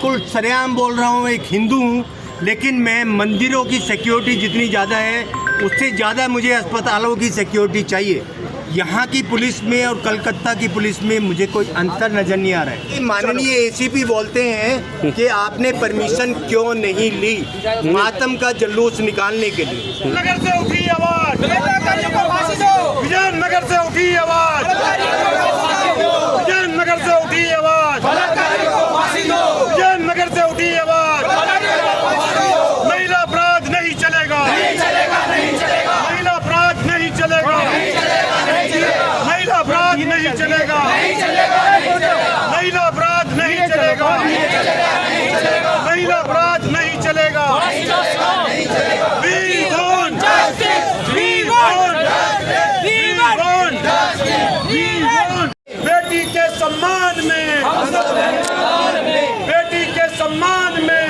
बिल्कुल सरेआम बोल रहा हूँ, एक हिंदू हूँ, लेकिन मैं मंदिरों की सिक्योरिटी जितनी ज़्यादा है उससे ज़्यादा मुझे अस्पतालों की सिक्योरिटी चाहिए। यहाँ की पुलिस में और कलकत्ता की पुलिस में मुझे कोई अंतर नज़र नहीं आ रहा है। माननीय एसीपी बोलते हैं कि आपने परमिशन क्यों नहीं ली मातम का जुलूस निकालने के लिए। नगर से उठी आवाज, विजयनगर से उठी आवाज, विजयनगर से उठी आवाज, विजयनगर से उठी आवाज। महिला अपराध नहीं चलेगा, महिला अपराध नहीं चलेगा, महिला अपराध नहीं चलेगा, महिला अपराध नहीं चलेगा, महिला अपराध नहीं चलेगा। We want justice, we want justice, we want justice, we want। बेटी के सम्मान में, बेटी के सम्मान में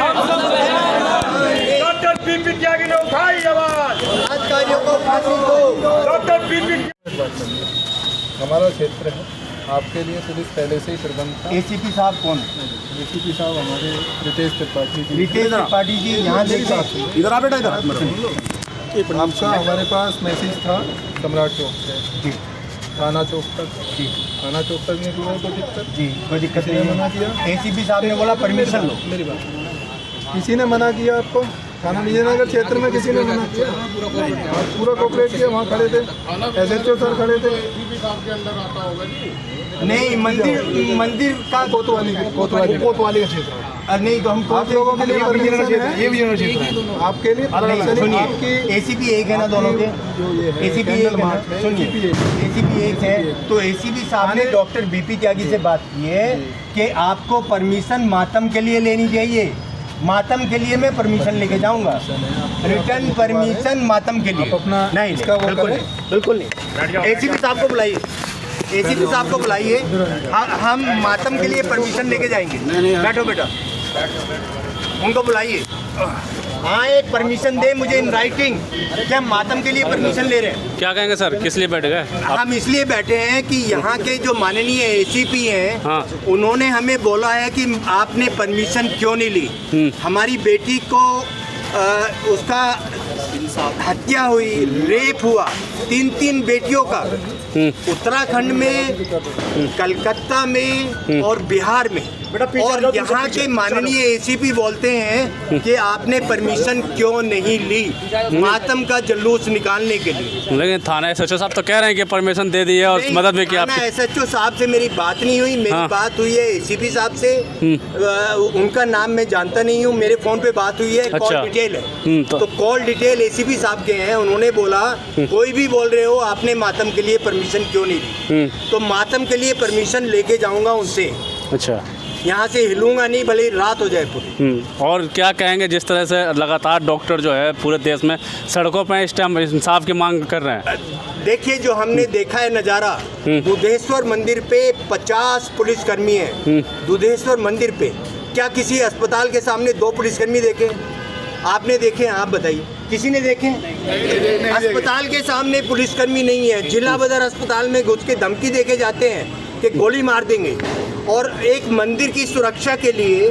डॉक्टर बीपी त्यागी ने उठाई आवाज। डॉक्टर बीपी हमारा क्षेत्र है, आपके लिए पुलिस पहले से ही प्रबंध था। एसीपी साहब कौन? एसीपी साहब हमारे रितेश त्रिपाठी जी। रितेश त्रिपाठी जी यहाँ देखिए, इधर आ बेटा, इधर आपका हमारे पास मैसेज था सम्राट चौक से थाना चौक तक। जी, थाना चौक तक नहीं हुआ कोई दिक्कत? जी कोई दिक्कत किसी ने नहीं मना है। किया? एसीपी साहब ने बोला परमिशन लो। मेरी बात, किसी ने मना किया आपको? थाना विजयनगर क्षेत्र में किसी ने मना किया? आप पूरा कोऑपरेट किया, वहाँ खड़े थे, SHO सर खड़े थे। नहीं, मंदिर का कोतवाली का क्षेत्र है। नहीं, तो हम आप लोगों के लिए परमिशन है, ये विजयनगर क्षेत्र है। आपके लिए सुनिए, आपकी एसीपी एक है ना दोनों के? जो ये है एसीपी एक है, सुनिए, एसीपी एक है, तो एसीपी साहब ने डॉक्टर बीपी त्यागी से बात की है कि आपको परमिशन मातम के लिए लेनी चाहिए। मातम के लिए मैं परमिशन लेके जाऊंगा, रिटर्न परमिशन मातम के लिए। अपना नहीं, इसका वो बिल्कुल करें। नहीं, बिल्कुल नहीं। एसीपी साहब को बुलाइए, एसीपी साहब को बुलाइए, हम मातम के लिए परमिशन लेके जाएंगे। बैठो बेटा, उनको बुलाइए। हाँ, एक परमिशन दे मुझे इन राइटिंग कि हम मातम के लिए परमिशन ले रहे हैं। क्या कहेंगे सर, किस लिए बैठ गए? हम इसलिए बैठे हैं कि यहाँ के जो माननीय एसीपी हैं, हाँ। उन्होंने हमें बोला है कि आपने परमिशन क्यों नहीं ली। हमारी बेटी को उसका हत्या हुई, रेप हुआ, 3 बेटियों का, उत्तराखंड में, कलकत्ता में और बिहार में। और यहाँ के माननीय एसीपी बोलते हैं कि आपने परमिशन क्यों नहीं ली मातम का जुलूस निकालने के लिए। लेकिन थाना SHO साहब तो कह रहे हैं कि परमिशन दे दी है और मदद भी की आपकी। SHO साहब से मेरी बात नहीं हुई, मेरी बात हुई है एसीपी साहब से। उनका नाम मैं जानता नहीं हूँ, मेरे फोन पे बात हुई है। अच्छा। कॉल डिटेल है, तो कॉल डिटेल एसीपी साहब के हैं। उन्होंने बोला कोई भी बोल रहे हो आपने मातम के लिए परमिशन क्यों नहीं ली, तो मातम के लिए परमिशन लेके जाऊंगा उनसे। अच्छा, यहाँ से हिलूंगा नहीं, भले ही रात हो जाए पूरी। और क्या कहेंगे जिस तरह से लगातार डॉक्टर जो है पूरे देश में सड़कों पर इस टाइम इंसाफ की मांग कर रहे हैं? देखिए, जो हमने देखा है नज़ारा, दुधेश्वर मंदिर पे 50 पुलिसकर्मी हैं। दुधेश्वर मंदिर पे क्या किसी अस्पताल के सामने 2 पुलिसकर्मी देखे? आपने देखे? आप बताइए, किसी ने देखे? अस्पताल के सामने पुलिसकर्मी नहीं है। जिला बदर अस्पताल में घुस के धमकी देके जाते हैं कि गोली मार देंगे। और एक मंदिर की सुरक्षा के लिए,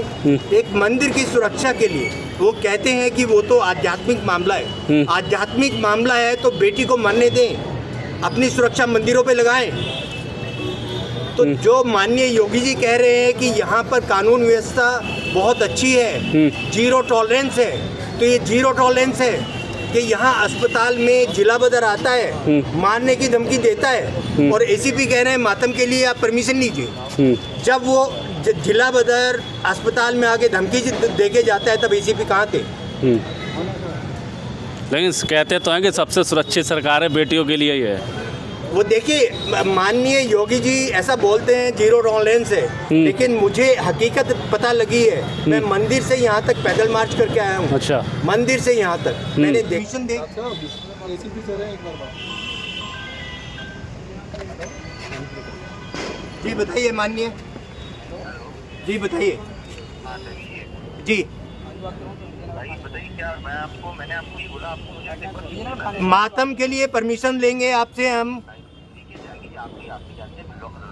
एक मंदिर की सुरक्षा के लिए वो कहते हैं कि वो तो आध्यात्मिक मामला है। आध्यात्मिक मामला है तो बेटी को मरने दें, अपनी सुरक्षा मंदिरों पे लगाएं। तो जो माननीय योगी जी कह रहे हैं कि यहाँ पर कानून व्यवस्था बहुत अच्छी है, 0 टॉलरेंस है, तो ये 0 टॉलरेंस है कि यहाँ अस्पताल में जिला बदर आता है, मारने की धमकी देता है, और एसीपी कह रहे हैं मातम के लिए आप परमिशन लीजिए। जब वो जिला बदर अस्पताल में आके धमकी देके जाता है तब एसीपी कहाँ थे? लेकिन कहते तो हैं कि सबसे सुरक्षित सरकार है बेटियों के लिए ही है। वो देखिए, माननीय योगी जी ऐसा बोलते हैं 0 टॉलरेंस है, लेकिन मुझे हकीकत पता लगी है। मैं मंदिर से यहाँ तक पैदल मार्च करके आया हूँ। अच्छा, मंदिर से यहाँ तक मैंने परमिशन दे। जी बताइए माननीय जी, बताइए जी। मैंने आपको ये बोला, आपको मातम के लिए परमिशन लेंगे आपसे हम।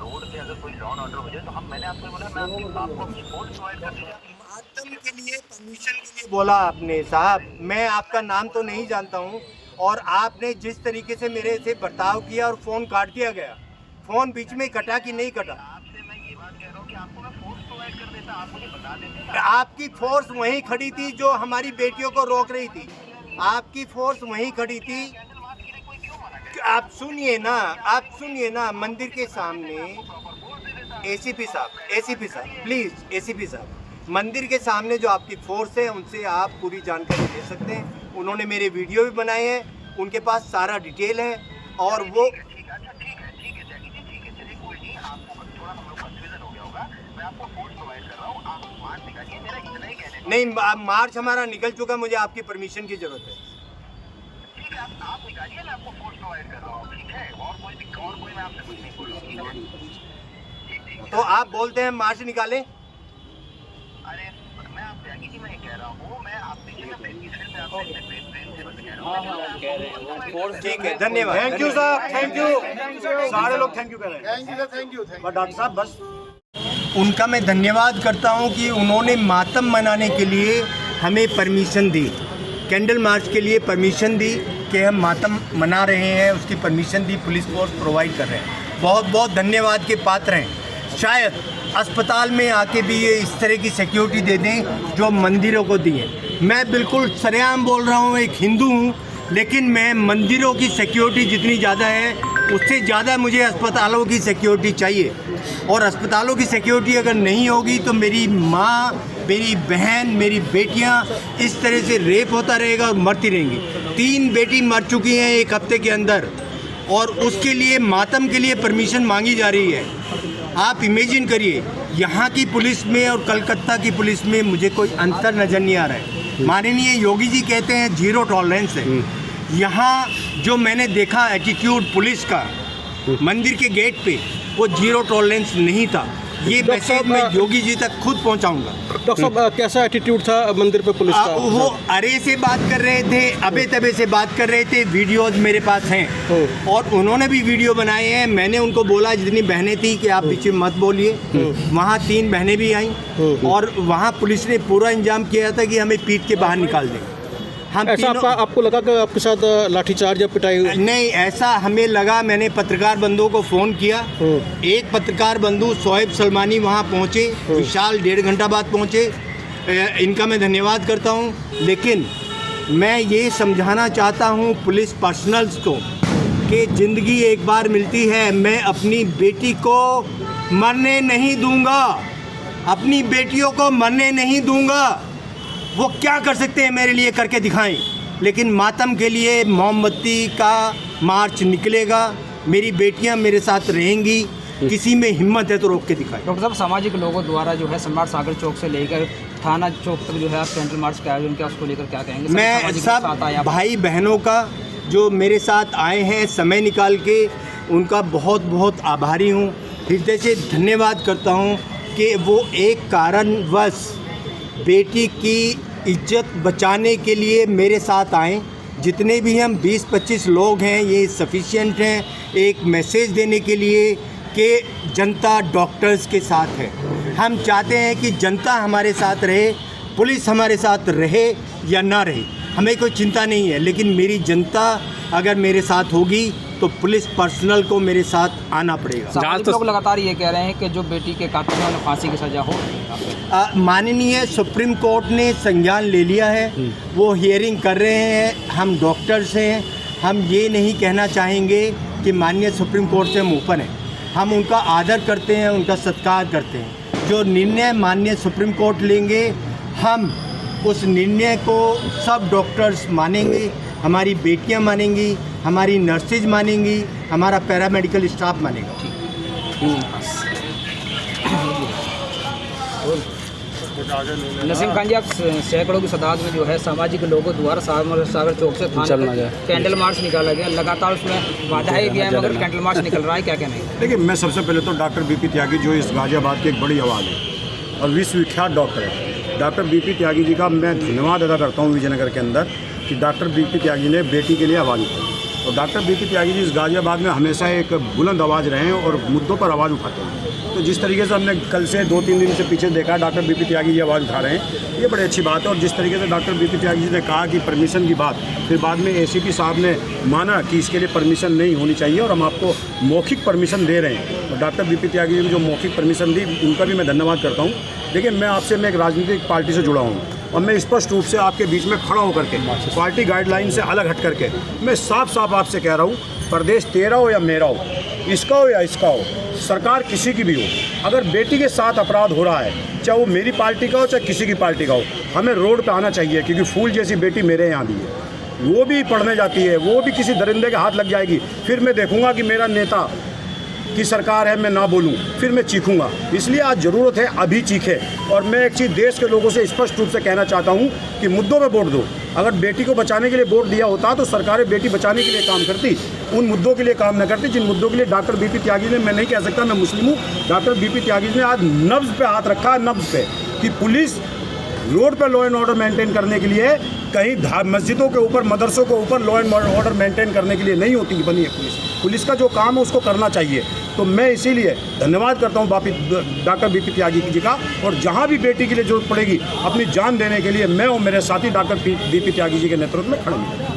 रोड पे अगर कोई लॉ एंड ऑर्डर हो जाए तो हम, मैंने आपको बोला, मैं आपको अपनी फोर्स प्रोवाइड कर दूंगा। परमिशन के लिए बोला आपने साहब, मैं आपका नाम तो नहीं जानता हूँ, और आपने जिस तरीके से मेरे से बर्ताव किया और फ़ोन काट दिया गया, फ़ोन बीच में कटा कि नहीं कटा? आपकी फोर्स वहीं खड़ी थी जो हमारी बेटियों को रोक रही थी, आपकी फोर्स वहीं खड़ी थी। आप सुनिए ना, मंदिर के सामने एसीपी साहब प्लीज़, एसीपी साहब, मंदिर के सामने जो आपकी फोर्स है उनसे आप पूरी जानकारी ले सकते हैं। उन्होंने मेरे वीडियो भी बनाए हैं, उनके पास सारा डिटेल है, और वो नहीं, मार्च हमारा निकल चुका, मुझे आपकी परमिशन की जरूरत है। ठीक है, आप निकालिए, मैं आपको फोर्स प्रोवाइड कर रहा हूँ, ठीक है, और कोई मैं आपसे कुछ नहीं बोल रहा हूँ। तो आप बोलते हैं मार्च निकालें? अरे मैं आप त्यागी जी, मैं कह रहा हूँ, मैं आप ठीक है, धन्यवाद। थैंक यू साहब, थैंक यू, सारे लोग थैंक यू कह रहे हैं। Thank you. बस डॉक्टर साहब, बस उनका मैं धन्यवाद करता हूं कि उन्होंने मातम मनाने के लिए हमें परमिशन दी, कैंडल मार्च के लिए परमिशन दी कि हम मातम मना रहे हैं, उसकी परमिशन दी, पुलिस फोर्स प्रोवाइड कर रहे हैं। बहुत बहुत धन्यवाद के पात्र हैं। शायद अस्पताल में आके भी ये इस तरह की सिक्योरिटी दे दें जो मंदिरों को दी है। मैं बिल्कुल सरेआम बोल रहा हूँ, एक हिंदू हूँ, लेकिन मैं मंदिरों की सिक्योरिटी जितनी ज़्यादा है उससे ज़्यादा मुझे अस्पतालों की सिक्योरिटी चाहिए, और अस्पतालों की सिक्योरिटी अगर नहीं होगी तो मेरी माँ, मेरी बहन, मेरी बेटियाँ इस तरह से रेप होता रहेगा और मरती रहेंगी। 3 बेटी मर चुकी हैं 1 हफ्ते के अंदर, और उसके लिए मातम के लिए परमिशन मांगी जा रही है। आप इमेजिन करिए, यहाँ की पुलिस में और कलकत्ता की पुलिस में मुझे कोई अंतर नज़र नहीं आ रहा है। माननीय योगी जी कहते हैं 0 टॉलरेंस है। यहाँ जो मैंने देखा एटीट्यूड पुलिस का मंदिर के गेट पे, वो 0 टॉलरेंस नहीं था। ये मैसेज मैं योगी जी तक खुद पहुंचाऊंगा। डॉक्टर साहब, कैसा एटीट्यूड था मंदिर पे पुलिस का? वो अरे से बात कर रहे थे, अबे तबे से बात कर रहे थे। वीडियोज मेरे पास हैं, और उन्होंने भी वीडियो बनाए हैं। मैंने उनको बोला, जितनी बहनें थी कि आप पीछे मत बोलिए। वहाँ 3 बहनें भी आईं, और वहाँ पुलिस ने पूरा इंतजाम किया था कि हमें पीट के बाहर निकाल दें। हम ऐसा आपको लगा कि आपके साथ लाठीचार्ज या पिटाई? नहीं, ऐसा हमें लगा। मैंने पत्रकार बंधुओं को फ़ोन किया। एक पत्रकार बंधु शोएब सलमानी वहाँ पहुँचे, विशाल 1.5 घंटा बाद पहुँचे। इनका मैं धन्यवाद करता हूँ। लेकिन मैं ये समझाना चाहता हूँ पुलिस पर्सनल्स को कि ज़िंदगी एक बार मिलती है। मैं अपनी बेटी को मरने नहीं दूँगा, अपनी बेटियों को मरने नहीं दूँगा। वो क्या कर सकते हैं मेरे लिए, करके दिखाएं। लेकिन मातम के लिए मोमबत्ती का मार्च निकलेगा, मेरी बेटियां मेरे साथ रहेंगी। किसी में हिम्मत है तो रोक के दिखाएं। डॉक्टर साहब, सामाजिक लोगों द्वारा जो है सम्राट सागर चौक से लेकर थाना चौक तक जो है आप कैंडल मार्च का आयोजन किया, उसको लेकर क्या कहेंगे? मैं सब भाई बहनों का जो मेरे साथ आए हैं समय निकाल के, उनका बहुत बहुत आभारी हूँ। हृदय से धन्यवाद करता हूँ कि वो एक कारणवश बेटी की इज्जत बचाने के लिए मेरे साथ आएँ। जितने भी हम 20-25 लोग हैं, ये सफिशिएंट हैं एक मैसेज देने के लिए कि जनता डॉक्टर्स के साथ है। हम चाहते हैं कि जनता हमारे साथ रहे, पुलिस हमारे साथ रहे या ना रहे, हमें कोई चिंता नहीं है। लेकिन मेरी जनता अगर मेरे साथ होगी तो पुलिस पर्सनल को मेरे साथ आना पड़ेगा। लोग लगातार ये कह रहे हैं कि जो बेटी के कातिल हैं उन्हें फांसी की सज़ा हो। माननीय सुप्रीम कोर्ट ने संज्ञान ले लिया है, वो हियरिंग कर रहे हैं। हम डॉक्टर्स हैं, हम ये नहीं कहना चाहेंगे कि माननीय सुप्रीम कोर्ट से हम ऊपर हैं। हम उनका आदर करते हैं, उनका सत्कार करते हैं। जो निर्णय माननीय सुप्रीम कोर्ट लेंगे, हम उस निर्णय को सब डॉक्टर्स मानेंगे, हमारी बेटियां मानेंगी, हमारी नर्सेज मानेंगी, हमारा पैरामेडिकल स्टाफ मानेगा। नसीम खान जी, आप सैकड़ों की तादाद में जो है सामाजिक लोगों द्वारा सागर चौक से थाने कैंडल मार्च निकाला गया, लगातार उसमें बाधाएं भी हैं, मगर कैंडल मार्च निकल रहा है, क्या कहना है? देखिए, मैं सबसे पहले तो डॉक्टर बीपी त्यागी जो इस गाजियाबाद की एक बड़ी आवाज़ है और विश्वविख्यात डॉक्टर है, डॉक्टर बीपी त्यागी जी का मैं धन्यवाद अदा करता हूँ विजयनगर के अंदर कि डॉक्टर बीपी त्यागी ने बेटी के लिए आवाज़ उठाई। और डॉक्टर बीपी त्यागी जी इस गाज़ियाबाद में हमेशा एक बुलंद आवाज़ रहे हैं और मुद्दों पर आवाज़ उठाते हैं। तो जिस तरीके से हमने कल से 2-3 दिन से पीछे देखा डॉक्टर बीपी त्यागी जी आवाज़ उठा रहे हैं, ये बड़ी अच्छी बात है। और जिस तरीके से डॉक्टर बीपी त्यागी जी ने कहा कि परमिशन की बात, फिर बाद में एसीपी साहब ने माना कि इसके लिए परमिशन नहीं होनी चाहिए और हम आपको मौखिक परमिशन दे रहे हैं। और डॉक्टर बीपी त्यागी जी ने जो मौखिक परमिशन दी उनका भी मैं धन्यवाद करता हूँ। देखिए मैं एक राजनीतिक पार्टी से जुड़ा हूँ और मैं स्पष्ट रूप से आपके बीच में खड़ा होकर के पार्टी गाइडलाइन से अलग हट करके मैं साफ साफ आपसे कह रहा हूँ, प्रदेश तेरा हो या मेरा हो, इसका हो या इसका हो, सरकार किसी की भी हो, अगर बेटी के साथ अपराध हो रहा है, चाहे वो मेरी पार्टी का हो चाहे किसी की पार्टी का हो, हमें रोड पे आना चाहिए। क्योंकि फूल जैसी बेटी मेरे यहाँ भी है, वो भी पढ़ने जाती है, वो भी किसी दरिंदे के हाथ लग जाएगी, फिर मैं देखूंगा कि मेरा नेता की सरकार है, मैं ना बोलूं, फिर मैं चीखूंगा। इसलिए आज ज़रूरत है अभी चीखे। और मैं एक चीज़ देश के लोगों से स्पष्ट रूप से कहना चाहता हूं कि मुद्दों पे वोट दो। अगर बेटी को बचाने के लिए वोट दिया होता तो सरकारें बेटी बचाने के लिए काम करती, उन मुद्दों के लिए काम न करती जिन मुद्दों के लिए डॉक्टर बीपी त्यागी ने, मैं नहीं कह सकता मैं मुस्लिम हूँ, डॉक्टर बीपी त्यागी ने आज नब्ज़ पे हाथ रखा है, नब्ज़ पे, कि पुलिस रोड पर लॉ एंड ऑर्डर मेंटेन करने के लिए, कहीं मस्जिदों के ऊपर, मदरसों के ऊपर लॉ एंड ऑर्डर मेंटेन करने के लिए नहीं होती बनी है पुलिस। पुलिस का जो काम है उसको करना चाहिए। तो मैं इसीलिए धन्यवाद करता हूँ डॉक्टर बीपी त्यागी जी का। और जहाँ भी बेटी के लिए जरूरत पड़ेगी अपनी जान देने के लिए मैं और मेरे साथी डॉक्टर बीपी त्यागी जी के नेतृत्व में खड़े हैं।